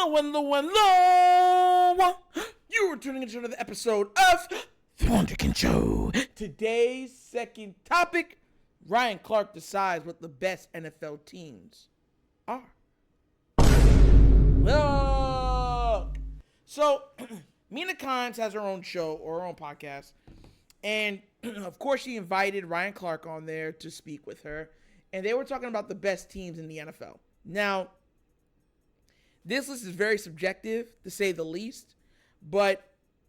Hello. You are tuning into another episode of TheWunderkindShow. Today's second topic, Ryan Clark decides what the best NFL teams are. Look. So, Mina Kimes has her own show or her own podcast. And, of course, she invited Ryan Clark on there to speak with her. And they were talking about the best teams in the NFL. Now, this list is very subjective, to say the least, but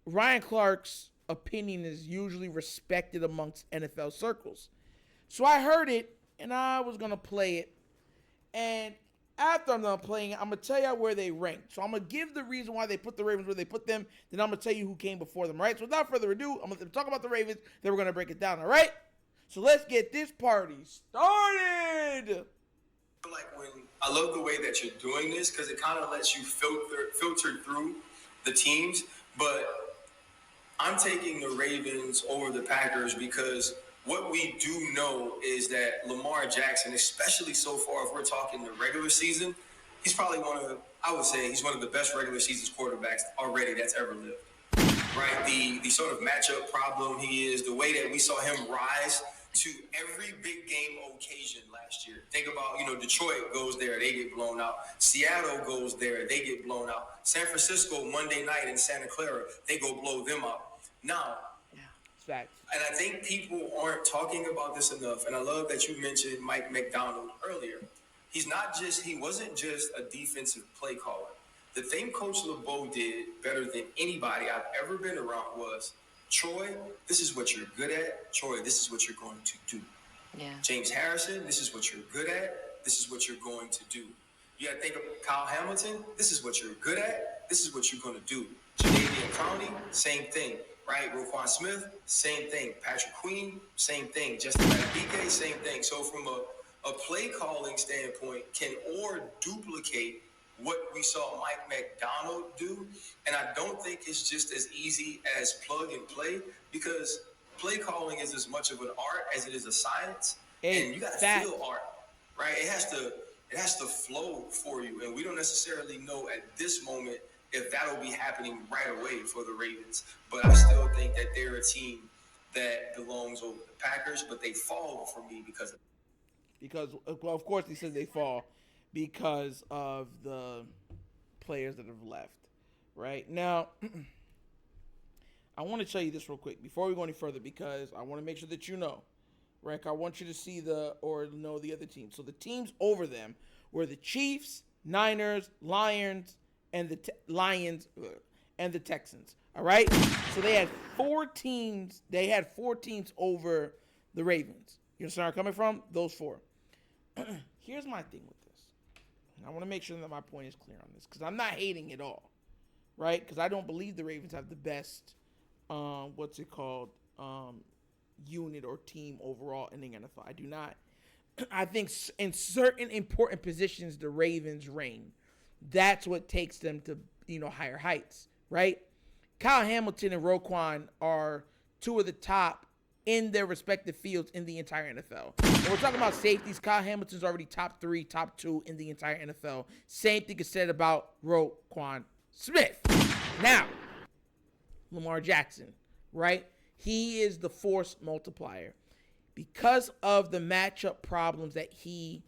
Ryan Clark's opinion is usually respected amongst NFL circles. So I heard it, and I was going to play it. And after I'm done playing it, I'm going to tell you where they rank. So I'm going to give the reason why they put the Ravens where they put them, then I'm going to tell you who came before them, right? So without further ado, I'm going to talk about the Ravens, then we're going to break it down, all right? So let's get this party started. I love the way that you're doing this because it kind of lets you filter through the teams. But I'm taking the Ravens over the Packers because what we do know is that Lamar Jackson, especially so far, if we're talking the regular season, he's probably one of the best regular season quarterbacks already that's ever lived. Right? The sort of matchup problem he is, the way that we saw him rise to every big game occasion last year. Think about, Detroit goes there, they get blown out. Seattle goes there, they get blown out. San Francisco, Monday night in Santa Clara, they go blow them out. Now, Facts. And I think people aren't talking about this enough, and I love that you mentioned Mike McDonald earlier. He wasn't just a defensive play caller. The thing Coach LeBeau did better than anybody I've ever been around was, Troy, this is what you're good at. Troy, this is what you're going to do. Yeah. James Harrison, this is what you're good at. This is what you're going to do. You got to think of Kyle Hamilton. This is what you're good at. This is what you're going to do. Jadeveon Clowney, same thing. Right? Roquan Smith, same thing. Patrick Queen, same thing. Justin Madubuike, same thing. So from a play calling standpoint, can Orr duplicate what we saw Mike McDonald do? And I don't think it's just as easy as plug and play because play calling is as much of an art as it is a science. And you got to feel art, right? It has to flow for you. And we don't necessarily know at this moment if that'll be happening right away for the Ravens. But I still think that they're a team that belongs over the Packers, but they fall for me because of course, he says they fall because of the players that have left, right? Now, I want to tell you this real quick before we go any further because I want to make sure that you know, right? I want you to see know the other teams. So the teams over them were the Chiefs, Niners, Lions, and the Texans. All right? So they had four teams. They had four teams over the Ravens. You understand where I'm coming from? Those four. Here's my thing with this. I want to make sure that my point is clear on this because I'm not hating at all, right? Because I don't believe the Ravens have the best, unit or team overall in the NFL. I do not. I think in certain important positions, the Ravens reign. That's what takes them to, higher heights, right? Kyle Hamilton and Roquan are two of the top in their respective fields in the entire NFL. When we're talking about safeties, Kyle Hamilton's already top 3, top 2 in the entire NFL. Same thing is said about Roquan Smith. Now, Lamar Jackson, right? He is the force multiplier. Because of the matchup problems that he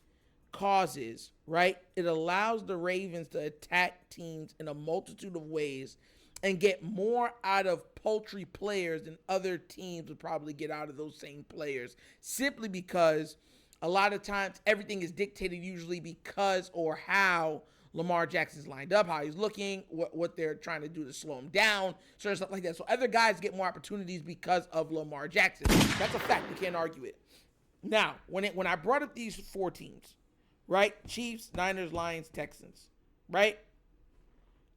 causes, right? It allows the Ravens to attack teams in a multitude of ways and get more out of paltry players than other teams would probably get out of those same players, simply because a lot of times everything is dictated usually because or how Lamar Jackson's lined up, how he's looking, what they're trying to do to slow him down, certain stuff like that. So other guys get more opportunities because of Lamar Jackson. That's a fact. You can't argue it. Now, when I brought up these four teams, right? Chiefs, Niners, Lions, Texans, right?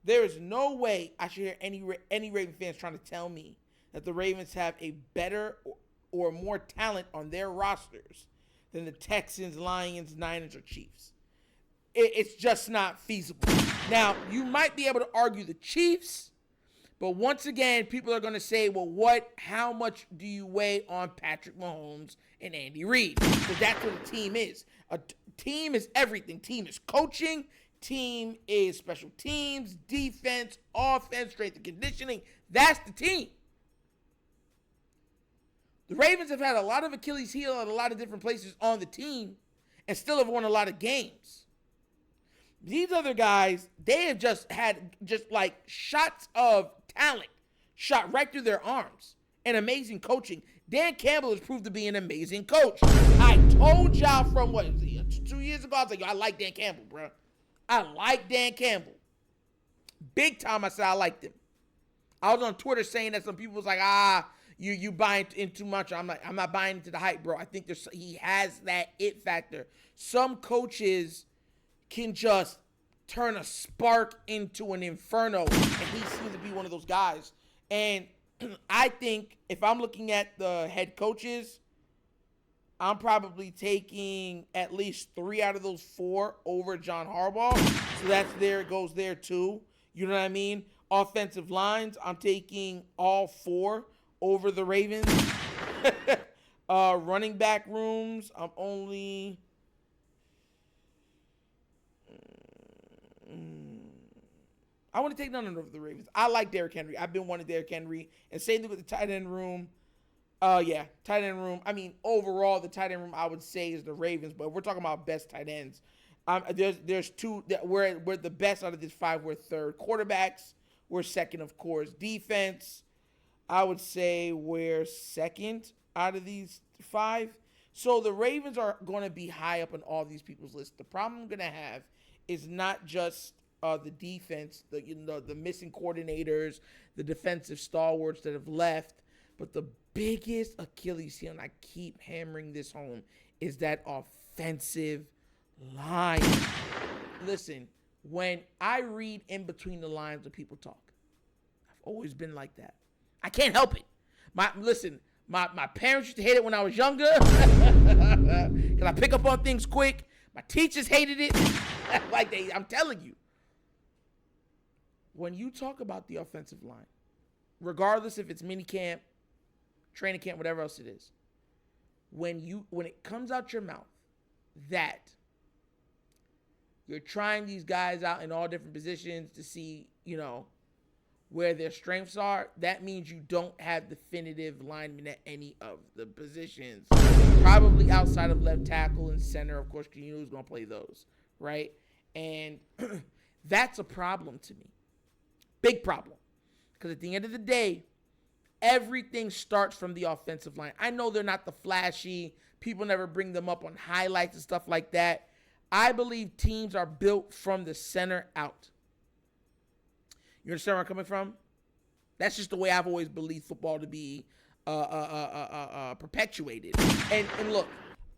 There is no way I should hear any Raven fans trying to tell me that the Ravens have a better or more talent on their rosters than the Texans, Lions, Niners, or Chiefs. It's just not feasible. Now, you might be able to argue the Chiefs, but once again, people are going to say, well, how much do you weigh on Patrick Mahomes and Andy Reid? Because that's what a team is. A team is everything. Team is coaching, team is special teams, defense, offense, strength and conditioning. That's the team. The Ravens have had a lot of Achilles heel at a lot of different places on the team and still have won a lot of games. These other guys, they have just had like shots of talent shot right through their arms and amazing coaching. Dan Campbell has proved to be an amazing coach. I told y'all from 2 years ago, I was like, yo, I like Dan Campbell, bro. I like Dan Campbell. Big time I said I liked him. I was on Twitter saying that some people was like, you buying in too much. I'm not buying into the hype, bro. I think he has that it factor. Some coaches can just turn a spark into an inferno, and he seems to be one of those guys. And I think if I'm looking at the head coaches, I'm probably taking at least 3 out of those 4 over John Harbaugh. So it goes there too. You know what I mean? Offensive lines, I'm taking all 4 over the Ravens. Running back rooms, I'm only... I want to take none of the Ravens. I like Derrick Henry. I've been wanting Derrick Henry. And same thing with the tight end room. Tight end room. I mean, overall, the tight end room, I would say, is the Ravens. But if we're talking about best tight ends, there's 2 that we're the best out of these 5. We're third. Quarterbacks, we're second, of course. Defense, I would say we're second out of these 5. So the Ravens are going to be high up on all these people's lists. The problem I'm going to have is not just the defense, the missing coordinators, the defensive stalwarts that have left, but the biggest Achilles heel, and I keep hammering this home, is that offensive line. Listen, when I read in between the lines when people talk, I've always been like that. I can't help it. My parents used to hate it when I was younger because I pick up on things quick. My teachers hated it. I'm telling you. When you talk about the offensive line, regardless if it's mini camp, training camp, whatever else it is, when it comes out your mouth that you're trying these guys out in all different positions to see, where their strengths are, that means you don't have definitive linemen at any of the positions. Probably outside of left tackle and center, of course, because you know who's going to play those, right? And that's a problem to me. Big problem. Because at the end of the day, everything starts from the offensive line. I know they're not the flashy. People never bring them up on highlights and stuff like that. I believe teams are built from the center out. You understand where I'm coming from? That's just the way I've always believed football to be perpetuated. And look,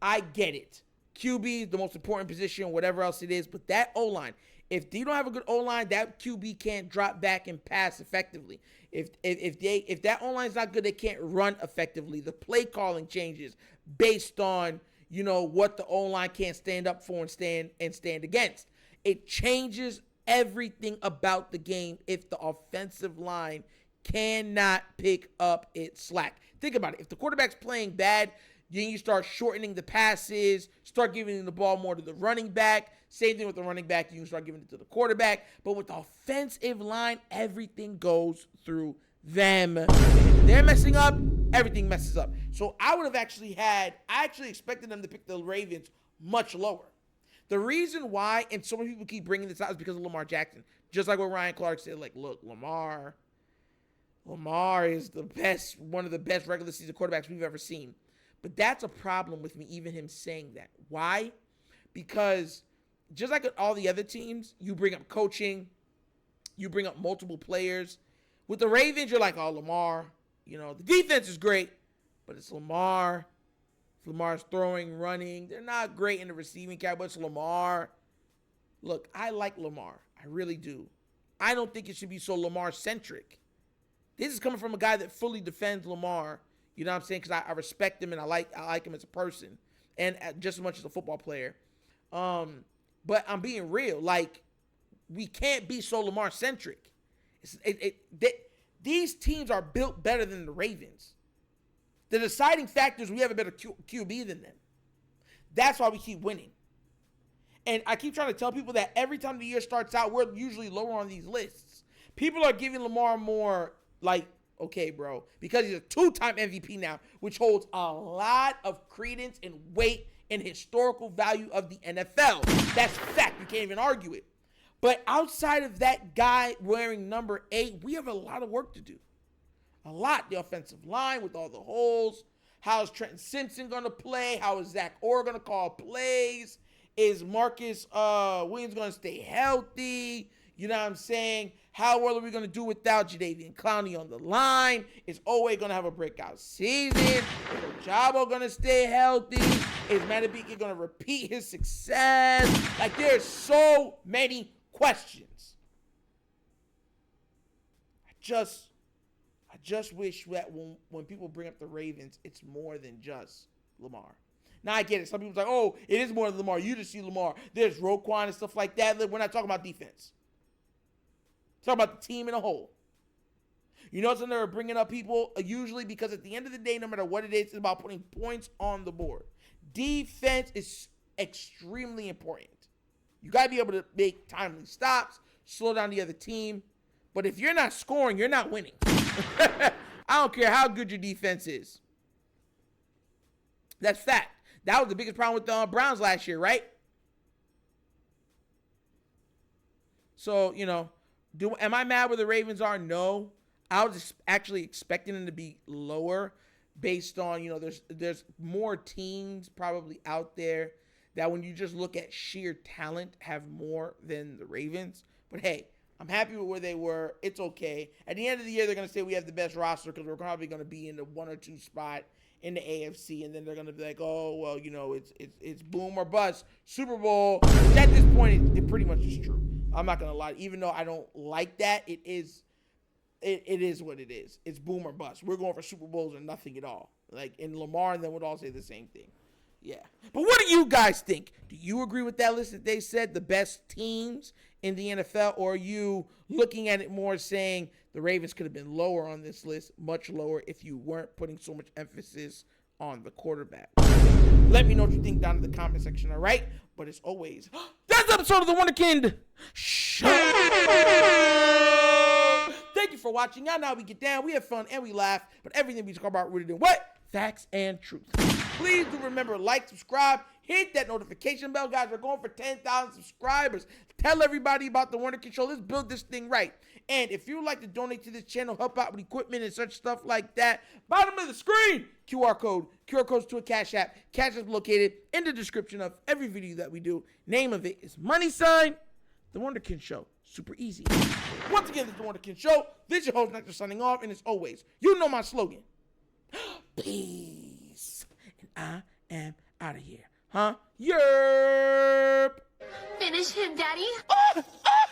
I get it. QB is the most important position, whatever else it is, but that O-line, if you don't have a good O-line, that QB can't drop back and pass effectively. If that O-line is not good, they can't run effectively. The play calling changes based on, what the O-line can't stand up for and stand against. It changes everything about the game if the offensive line cannot pick up its slack. Think about it. If the quarterback's playing bad, then you start shortening the passes, start giving the ball more to the running back. Same thing with the running back. You can start giving it to the quarterback. But with the offensive line, everything goes through them. And if they're messing up, everything messes up. So I actually expected them to pick the Ravens much lower. The reason why, and so many people keep bringing this out, is because of Lamar Jackson. Just like what Ryan Clark said, look, Lamar is one of the best regular season quarterbacks we've ever seen. But that's a problem with me, even him saying that. Why? Because just like all the other teams, you bring up coaching, you bring up multiple players. With the Ravens, you're like, oh, Lamar, the defense is great, but it's Lamar. Lamar's throwing, running. They're not great in the receiving category, but it's Lamar. Look, I like Lamar. I really do. I don't think it should be so Lamar-centric. This is coming from a guy that fully defends Lamar. You know what I'm saying? Because I respect him and I like him as a person and just as much as a football player. But I'm being real. We can't be so Lamar-centric. These teams are built better than the Ravens. The deciding factor is we have a better QB than them. That's why we keep winning. And I keep trying to tell people that every time the year starts out, we're usually lower on these lists. People are giving Lamar more, like, okay, bro, because he's a 2-time MVP now, which holds a lot of credence and weight and historical value of the NFL. That's fact. You can't even argue it. But outside of that guy wearing number 8, we have a lot of work to do. A lot. The offensive line with all the holes. How is Trenton Simpson going to play? How is Zach Orr going to call plays? Is Marcus Williams going to stay healthy? You know what I'm saying? How well are we going to do without Jadeveon Clowney on the line? Is Owe going to have a breakout season? Is Ojabo going to stay healthy? Is Madubuike going to repeat his success? Like, there's so many questions. I just wish that when people bring up the Ravens, it's more than just Lamar. Now, I get it. Some people's like, oh, it is more than Lamar. You just see Lamar. There's Roquan and stuff like that. We're not talking about defense. We're talking about the team in a whole. You know something? They're bringing up people usually because at the end of the day, no matter what it is, it's about putting points on the board. Defense is extremely important. You got to be able to make timely stops, slow down the other team. But if you're not scoring, you're not winning. I don't care how good your defense is. That's fact. That was the biggest problem with the Browns last year, right? So, you know, am I mad where the Ravens are? No. I was actually expecting them to be lower based on, you know, there's more teams probably out there that when you just look at sheer talent have more than the Ravens. But hey, I'm happy with where they were. It's okay. At the end of the year, they're going to say we have the best roster because we're probably going to be in the 1 or 2 spot in the AFC, and then they're going to be like, oh, well, you know, it's boom or bust. Super Bowl, which at this point, it pretty much is true. I'm not going to lie. Even though I don't like that, it is what it is. It's boom or bust. We're going for Super Bowls or nothing at all. Like, in Lamar and them would all say the same thing. Yeah. But what do you guys think? Do you agree with that list that they said, the best teams in the NFL, or are you looking at it more saying the Ravens could have been lower on this list, much lower, if you weren't putting so much emphasis on the quarterback? Let me know what you think down in the comment section, all right? But as always, that's the episode of The Wunderkind Show. Thank you for watching. Y'all know how we get down. We have fun and we laugh, but everything we talk about rooted in what? Facts and truth. Please do remember, like, subscribe, hit that notification bell. Guys, we're going for 10,000 subscribers. Tell everybody about The Wunderkind Show. Let's build this thing right. And if you would like to donate to this channel, help out with equipment and such stuff like that, bottom of the screen, QR codes to a Cash App. Cash is located in the description of every video that we do. Name of it is $, The Wunderkind Show. Super easy. Once again, this is The Wunderkind Show. This is your host, Nectar, signing off. And as always, you know my slogan. Peace. And I am out of here. Huh? Yerp. Finish him, Daddy. Oh, oh.